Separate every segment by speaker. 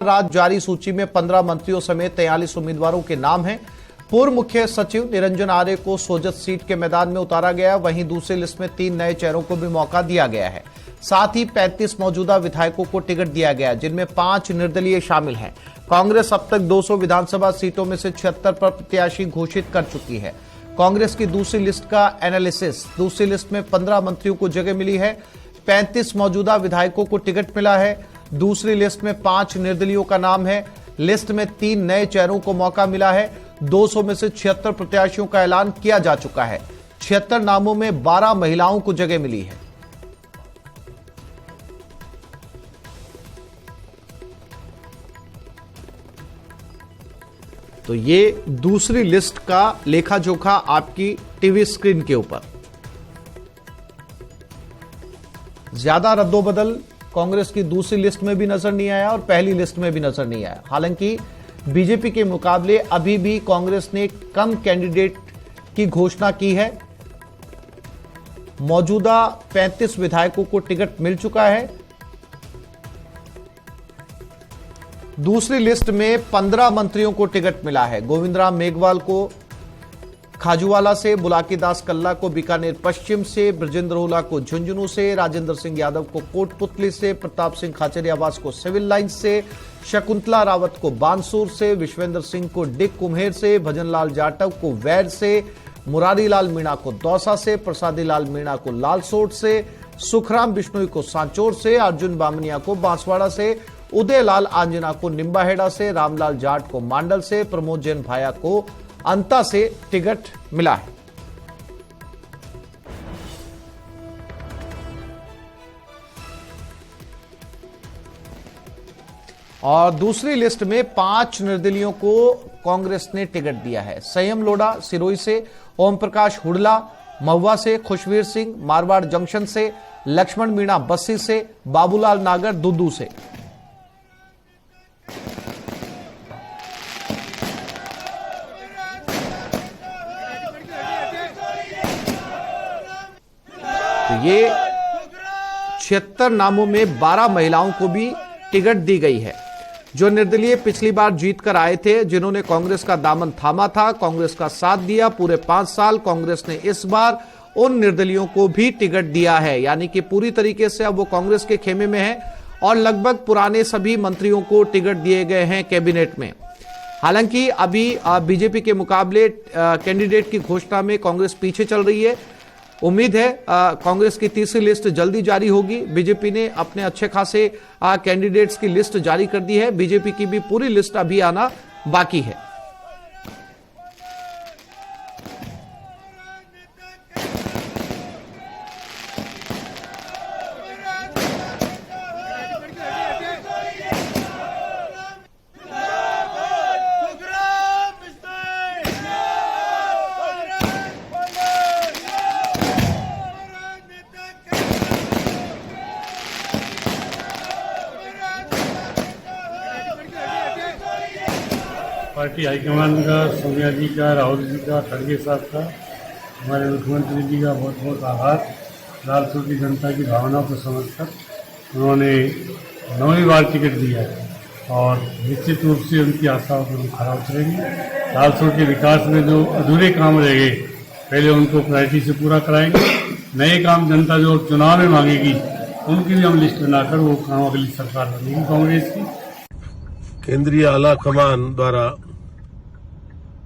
Speaker 1: रात जारी सूची में 15 मंत्रियों समेत 43 उम्मीदवारों के नाम हैं। पूर्व मुख्य सचिव निरंजन आर्य को सोजत सीट के मैदान में उतारा गया। वहीं दूसरी लिस्ट में 3 नए चेहरों को भी मौका दिया गया है। साथ ही 35 मौजूदा विधायकों को टिकट दिया गया, जिनमें 5 निर्दलीय शामिल हैं। कांग्रेस अब तक 200 विधानसभा सीटों में से 76 पर प्रत्याशी घोषित कर चुकी है। कांग्रेस की दूसरी लिस्ट का एनालिसिस। दूसरी लिस्ट में 15 मंत्रियों को जगह मिली है, 35 मौजूदा विधायकों को टिकट मिला है। दूसरी लिस्ट में 5 निर्दलीयों का नाम है। लिस्ट में 3 नए चेहरों को मौका मिला है। 200 में से 76 प्रत्याशियों का ऐलान किया जा चुका है। 76 नामों में 12 महिलाओं को जगह मिली है। तो ये दूसरी लिस्ट का लेखा जोखा आपकी टीवी स्क्रीन के ऊपर। ज्यादा रद्दोबदल कांग्रेस की दूसरी लिस्ट में भी नजर नहीं आया और पहली लिस्ट में भी नजर नहीं आया। हालांकि बीजेपी के मुकाबले अभी भी कांग्रेस ने कम कैंडिडेट की घोषणा की है। मौजूदा 35 विधायकों को टिकट मिल चुका है। दूसरी लिस्ट में 15 मंत्रियों को टिकट मिला है। गोविंद राम मेघवाल को खाजूवाला से, बुलाकीदास कल्ला को बीकानेर पश्चिम से, ब्रजेंद्र ओला को झुंझुनू से, राजेंद्र सिंह यादव को कोटपुतली से, प्रताप सिंह खाचरियावास को सिविल लाइंस से, शकुंतला रावत को बानसूर से, विश्वेंद्र सिंह को डिग कुम्हेर से, भजनलाल जाटव को वैर से, मुरारी लाल मीणा को दौसा से, प्रसादी लाल मीणा को लालसोट से, सुखराम बिश्नोई को सांचौर से, अर्जुन बामनिया को बांसवाड़ा से, उदयलाल आंजना को निम्बाहेड़ा से, रामलाल जाट को मांडल से, प्रमोद जैन भाया को अंता से टिकट मिला है। और दूसरी लिस्ट में 5 निर्दलीयों को कांग्रेस ने टिकट दिया है। संयम लोढ़ा सिरोही से, ओम प्रकाश हुडला महुआ से, खुशवीर सिंह मारवाड़ जंक्शन से, लक्ष्मण मीणा बस्सी से, बाबूलाल नागर दुद्दू से। तो ये 76 नामों में 12 महिलाओं को भी टिकट दी गई है। जो निर्दलीय पिछली बार जीत कर आए थे, जिन्होंने कांग्रेस का दामन थामा था, कांग्रेस का साथ दिया पूरे 5 साल, कांग्रेस ने इस बार उन निर्दलीयों को भी टिकट दिया है। यानी कि पूरी तरीके से अब वो कांग्रेस के खेमे में है और लगभग पुराने सभी मंत्रियों को टिकट दिए गए हैं कैबिनेट में। हालांकि अभी बीजेपी के मुकाबले कैंडिडेट की घोषणा में कांग्रेस पीछे चल रही है। उम्मीद है कांग्रेस की तीसरी लिस्ट जल्दी जारी होगी। बीजेपी ने अपने अच्छे खासे कैंडिडेट्स की लिस्ट जारी कर दी है। बीजेपी की भी पूरी लिस्ट अभी आना बाकी है।
Speaker 2: पार्टी हाईकमान का, सोनिया जी का, राहुल जी का, खड़गे साहब का, हमारे मुख्यमंत्री जी का बहुत बहुत आभार। लालसोट की जनता की भावनाओं को समझकर उन्होंने 9वीं बार टिकट दिया है और निश्चित रूप से उनकी आशाओं पर हम खरा उतरेंगे। लालसोट के विकास में जो अधूरे काम रह गए, पहले उनको प्रायोरिटी से पूरा कराएंगे। नए काम जनता जो चुनाव में मांगेगी, उनकी भी हम लिस्ट बनाकर वो काम अगली सरकार बनेगी कांग्रेस की।
Speaker 3: केंद्रीय आला कमान द्वारा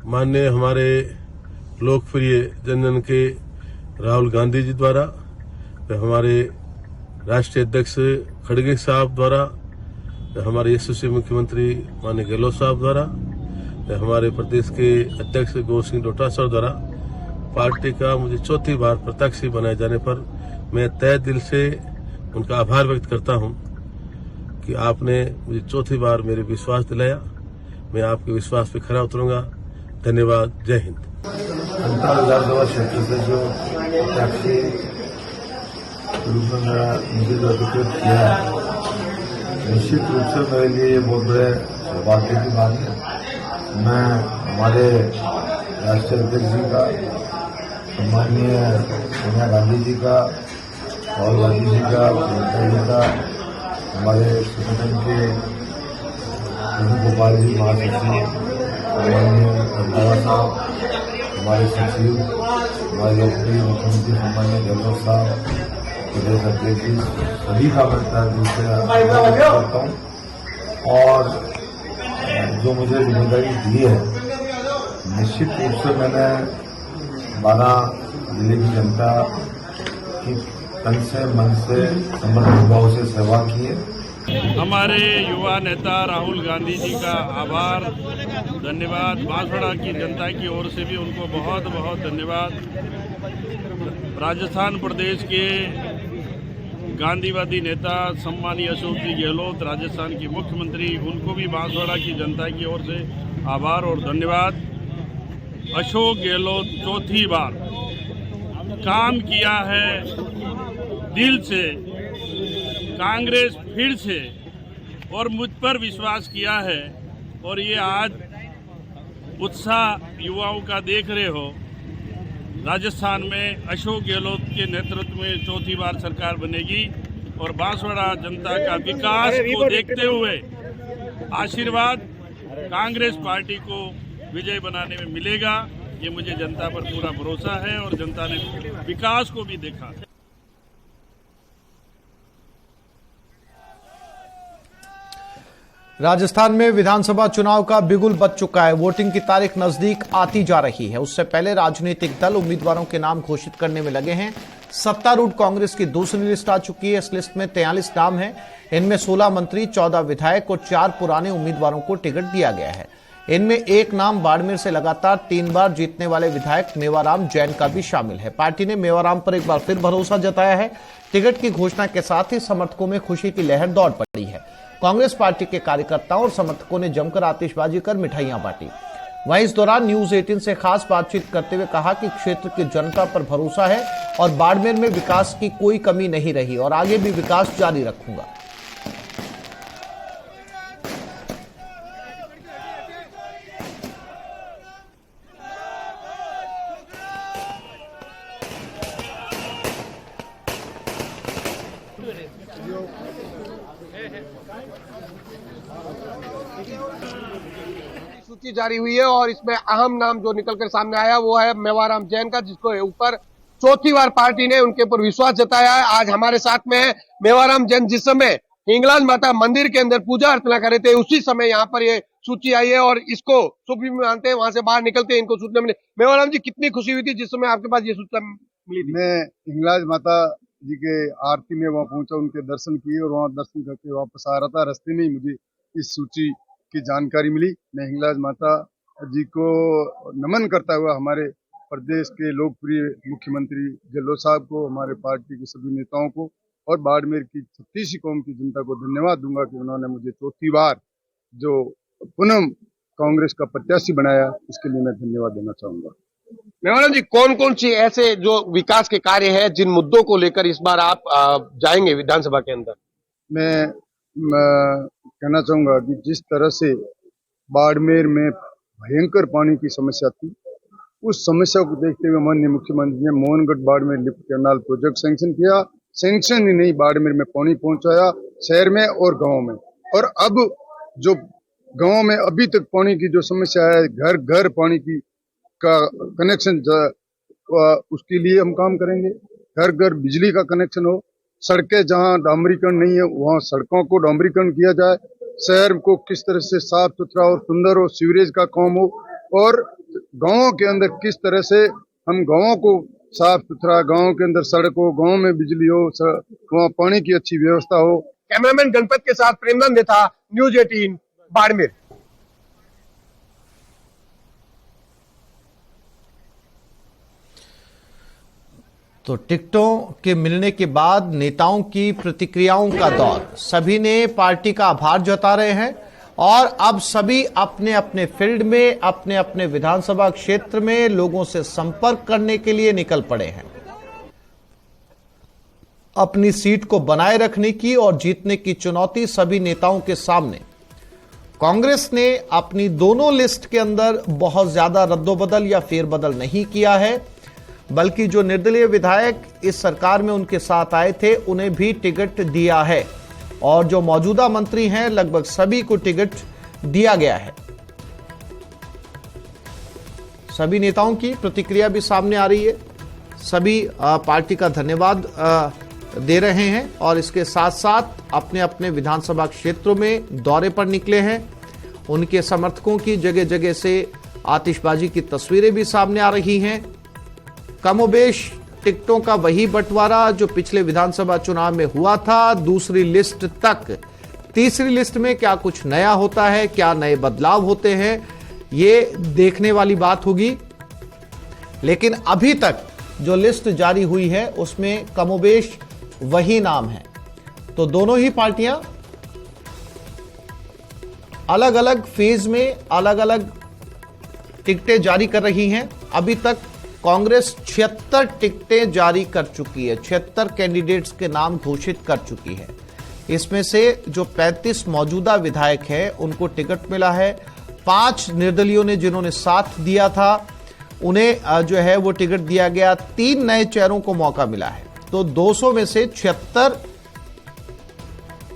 Speaker 3: माननीय हमारे लोकप्रिय जनजन के राहुल गांधी जी द्वारा, हमारे राष्ट्रीय अध्यक्ष खड़गे साहब द्वारा, हमारे यशस्वी मुख्यमंत्री माननीय गहलोत साहब द्वारा, हमारे प्रदेश के अध्यक्ष गौर सिंह डोटासरा द्वारा पार्टी का मुझे 4थी बार प्रत्याशी बनाए जाने पर मैं तहे दिल से उनका आभार व्यक्त करता हूं कि आपने मुझे 4थी बार मेरे विश्वास दिलाया। मैं आपके विश्वास पे खरा उतरूंगा। धन्यवाद। जय हिंद।
Speaker 4: 15,000 क्षेत्र से जो टैक्सी रूप में मेरा मुझे रजिस्टर किया है, निश्चित रूप से मेरे लिए ये बहुत बड़े सौभाग्य की बात है। मैं हमारे राष्ट्रीय अध्यक्ष जी का, सम्माननीय सोनिया गांधी जी का, राहुल गांधी जी का, हमारे संगठन के गोपाल जी महासचिव, माननीय रंधावा साहब, हमारे सचिव, हमारे लोकप्रिय मुख्यमंत्री सम्मान्य गहलोत साहब, प्रदेश अध्यक्ष जी, सभी का मैं दिल से आभार करता हूँ। और जो मुझे जिम्मेदारी दी है, निश्चित रूप से मैंने 12 जिले की जनता की तन से मन से समर्पित भाव से सेवा की है।
Speaker 5: हमारे युवा नेता राहुल गांधी जी का आभार, धन्यवाद। बांसवाड़ा की जनता की ओर से भी उनको बहुत बहुत धन्यवाद। राजस्थान प्रदेश के गांधीवादी नेता सम्मानीय अशोक जी गहलोत, राजस्थान के मुख्यमंत्री, उनको भी बांसवाड़ा की जनता की ओर से आभार और धन्यवाद। अशोक गहलोत चौथी बार काम किया है दिल से, कांग्रेस फिर से और मुझ पर विश्वास किया है। और ये आज उत्साह युवाओं का देख रहे हो। राजस्थान में अशोक गहलोत के नेतृत्व में चौथी बार सरकार बनेगी और बांसवाड़ा जनता का विकास को देखते हुए आशीर्वाद कांग्रेस पार्टी को विजय बनाने में मिलेगा। ये मुझे जनता पर पूरा भरोसा है और जनता ने विकास को भी देखा है।
Speaker 1: राजस्थान में विधानसभा चुनाव का बिगुल बज चुका है। वोटिंग की तारीख नजदीक आती जा रही है। उससे पहले राजनीतिक दल उम्मीदवारों के नाम घोषित करने में लगे हैं। सत्तारूढ़ कांग्रेस की दूसरी लिस्ट आ चुकी है। इस लिस्ट में 43 नाम हैं। इनमें 16 मंत्री, 14 विधायक और 4 पुराने उम्मीदवारों को टिकट दिया गया है। इनमें एक नाम बाड़मेर से लगातार 3 बार जीतने वाले विधायक मेवाराम जैन का भी शामिल है। पार्टी ने मेवाराम पर एक बार फिर भरोसा जताया है। टिकट की घोषणा के साथ ही समर्थकों में खुशी की लहर दौड़ पड़ी है। कांग्रेस पार्टी के कार्यकर्ताओं और समर्थकों ने जमकर आतिशबाजी कर मिठाइयां बांटी। वहीं इस दौरान न्यूज 18 से खास बातचीत करते हुए कहा कि क्षेत्र की जनता पर भरोसा है और बाड़मेर में विकास की कोई कमी नहीं रही और आगे भी विकास जारी रखूंगा।
Speaker 6: सूची जारी हुई है और इसमें अहम नाम जो निकलकर सामने आया वो है मेवाराम जैन का, जिसको ऊपर चौथी बार पार्टी ने उनके ऊपर विश्वास जताया है। आज हमारे साथ में है मेवाराम जैन। जिस समय हिंगलाज माता मंदिर के अंदर पूजा अर्चना कर रहे थे, उसी समय यहाँ पर ये सूची आई है और इसको शुभ भी मानते हैं। वहां से बाहर निकलते हैं, इनको सूचना मिली। मेवाराम जी, कितनी खुशी हुई थी जिस समय आपके पास ये सूचना मिली थी?
Speaker 7: मैं हिंगलाज माता जी के आरती में वहाँ पहुंचा, उनके दर्शन किए और वहाँ दर्शन करके वापस आ रहा था। रास्ते में ही मुझे इस सूची की जानकारी मिली। मैं हिंगलाज माता जी को नमन करता हुआ हमारे प्रदेश के लोकप्रिय मुख्यमंत्री गहलोत साहब को, हमारे पार्टी के सभी नेताओं को और बाड़मेर की 36 कौम की जनता को धन्यवाद दूंगा कि उन्होंने मुझे चौथी बार जो पुनः कांग्रेस का प्रत्याशी बनाया, इसके लिए मैं धन्यवाद देना चाहूंगा।
Speaker 6: मेवाराम जी, कौन कौन सी ऐसे जो विकास के कार्य है जिन मुद्दों को लेकर इस बार आप जाएंगे विधानसभा के अंदर?
Speaker 7: मैं कहना चाहूंगा कि जिस तरह से बाड़मेर में भयंकर पानी की समस्या थी, उस समस्या को देखते हुए माननीय मुख्यमंत्री ने Mohangarh Barmer lift canal project sanction किया। सैंक्शन ही नहीं, बाड़मेर में पानी पहुंचाया, शहर में और गांव में। और अब जो गांव में अभी तक पानी की जो समस्या है, घर घर पानी की का कनेक्शन, उसके लिए हम काम करेंगे। घर घर बिजली का कनेक्शन हो, सड़कें जहां डामरीकरण नहीं है वहां सड़कों को डामरीकरण किया जाए, शहर को किस तरह से साफ सुथरा और सुंदर हो, सीवरेज का काम हो, और गांवों के अंदर किस तरह से हम गांवों को साफ सुथरा, गांव के अंदर सड़क हो, गांव में बिजली हो, वहाँ पानी की अच्छी व्यवस्था हो।
Speaker 6: कैमरामैन गणपत के साथ प्रेमनंद था, न्यूज 18 बाड़मेर।
Speaker 1: तो टिकटों के मिलने के बाद नेताओं की प्रतिक्रियाओं का दौर। सभी ने पार्टी का आभार जता रहे हैं और अब सभी अपने अपने फील्ड में, अपने अपने विधानसभा क्षेत्र में लोगों से संपर्क करने के लिए निकल पड़े हैं। अपनी सीट को बनाए रखने की और जीतने की चुनौती सभी नेताओं के सामने। कांग्रेस ने अपनी दोनों लिस्ट के अंदर बहुत ज्यादा रद्दोबदल या फेरबदल नहीं किया है, बल्कि जो निर्दलीय विधायक इस सरकार में उनके साथ आए थे उन्हें भी टिकट दिया है और जो मौजूदा मंत्री हैं लगभग सभी को टिकट दिया गया है। सभी नेताओं की प्रतिक्रिया भी सामने आ रही है, सभी पार्टी का धन्यवाद दे रहे हैं और इसके साथ साथ अपने अपने विधानसभा क्षेत्रों में दौरे पर निकले हैं। उनके समर्थकों की जगह जगह से आतिशबाजी की तस्वीरें भी सामने आ रही हैं। कमोबेश टिकटों का वही बंटवारा जो पिछले विधानसभा चुनाव में हुआ था, दूसरी लिस्ट तक। तीसरी लिस्ट में क्या कुछ नया होता है, क्या नए बदलाव होते हैं, ये देखने वाली बात होगी। लेकिन अभी तक जो लिस्ट जारी हुई है उसमें कमोबेश वही नाम है। तो दोनों ही पार्टियां अलग अलग फेज में अलग अलग टिकटें जारी कर रही हैं। अभी तक कांग्रेस 76 टिकटें जारी कर चुकी है, 76 कैंडिडेट्स के नाम घोषित कर चुकी है। इसमें से जो 35 मौजूदा विधायक हैं उनको टिकट मिला है। 5 निर्दलीयों ने जिन्होंने साथ दिया था उन्हें जो है वो टिकट दिया गया। 3 नए चेहरों को मौका मिला है। तो 200 में से 76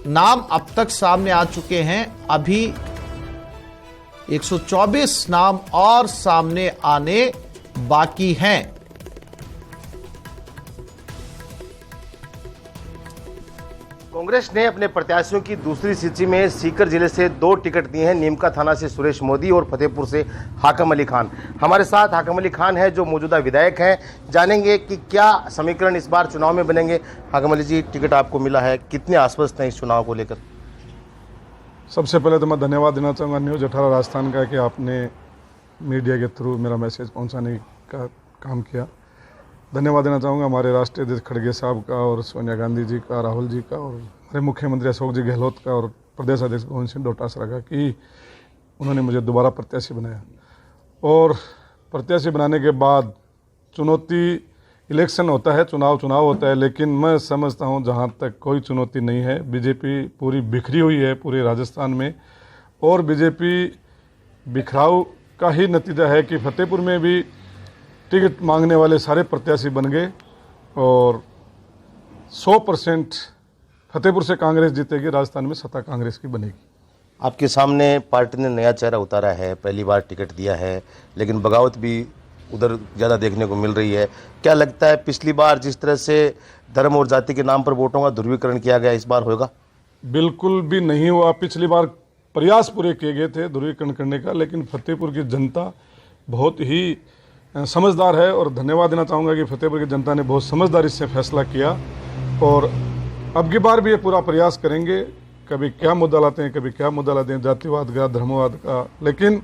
Speaker 1: नाम अब तक सामने आ चुके हैं। अभी 124 नाम और सामने आने बाकी हैं।
Speaker 8: कांग्रेस ने अपने प्रत्याशियों की दूसरी सूची में सीकर जिले से 2 टिकट दिए हैं। नीमका थाना से सुरेश मोदी और फतेहपुर से हाकम अली खान। हमारे साथ हाकम अली खान है जो मौजूदा विधायक हैं। जानेंगे कि क्या समीकरण इस बार चुनाव में बनेंगे। हाकम अली जी, टिकट आपको मिला है, कितने आश्वस्त हैं इस चुनाव को लेकर?
Speaker 9: सबसे पहले तो मैं धन्यवाद देना चाहूँगा न्यूज़ 18 राजस्थान का कि आपने मीडिया के थ्रू मेरा मैसेज पहुँचाने का काम किया। धन्यवाद देना चाहूँगा हमारे राष्ट्रीय अध्यक्ष खड़गे साहब का और सोनिया गांधी जी का, राहुल जी का और हमारे मुख्यमंत्री अशोक जी गहलोत का और प्रदेश अध्यक्ष गोविंद सिंह डोटासरा का कि उन्होंने मुझे दोबारा प्रत्याशी बनाया। और प्रत्याशी बनाने के बाद चुनौती, इलेक्शन होता है, चुनाव होता है, लेकिन मैं समझता हूँ जहाँ तक कोई चुनौती नहीं है। बीजेपी पूरी बिखरी हुई है पूरे राजस्थान में और बीजेपी बिखराव का ही नतीजा है कि फतेहपुर में भी टिकट मांगने वाले सारे प्रत्याशी बन गए और 100% फतेहपुर से कांग्रेस जीतेगी, राजस्थान में सत्ता कांग्रेस की बनेगी।
Speaker 8: आपके सामने पार्टी ने नया चेहरा उतारा है, पहली बार टिकट दिया है, लेकिन बगावत भी उधर ज़्यादा देखने को मिल रही है। क्या लगता है पिछली बार जिस तरह से धर्म और जाति के नाम पर वोटों का ध्रुवीकरण किया गया, इस बार होगा?
Speaker 9: बिल्कुल भी नहीं हुआ। पिछली बार प्रयास पूरे किए गए थे ध्रुवीकरण करने का, लेकिन फतेहपुर की जनता बहुत ही समझदार है और धन्यवाद देना चाहूँगा कि फतेहपुर की जनता ने बहुत समझदारी से फैसला किया और अब की बार भी ये पूरा प्रयास करेंगे। कभी क्या मुद्दा लाते हैं, कभी क्या मुद्दा लाते हैं, जातिवाद का, धर्मवाद का, लेकिन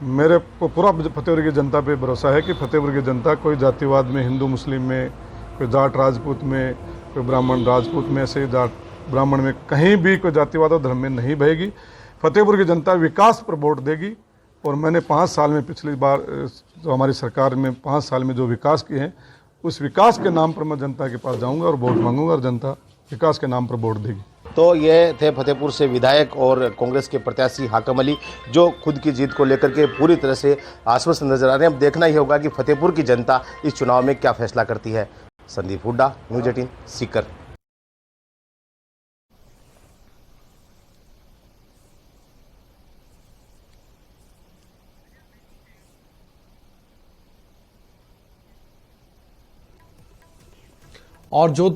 Speaker 9: मेरे को पूरा फतेहपुर की जनता पे भरोसा है कि फतेहपुर की जनता कोई जातिवाद में, हिंदू मुस्लिम में, कोई जाट राजपूत में, कोई ब्राह्मण राजपूत में से, जाट ब्राह्मण में, कहीं भी कोई जातिवाद और धर्म में नहीं बहेगी। फतेहपुर की जनता विकास पर वोट देगी और मैंने 5 साल में, पिछली बार जो हमारी सरकार में 5 साल में जो विकास किए हैं, उस विकास के नाम पर मैं जनता के पास जाऊंगा और वोट मांगूंगा और जनता विकास के नाम पर वोट देगी।
Speaker 8: तो ये थे फतेहपुर से विधायक और कांग्रेस के प्रत्याशी हाकम अली, जो खुद की जीत को लेकर के पूरी तरह से आश्वस्त नजर आ रहे हैं। अब देखना ही होगा कि फतेहपुर की जनता इस चुनाव में क्या फैसला करती है। संदीप हुड्डा, न्यूज़ 18, सीकर।
Speaker 1: और जो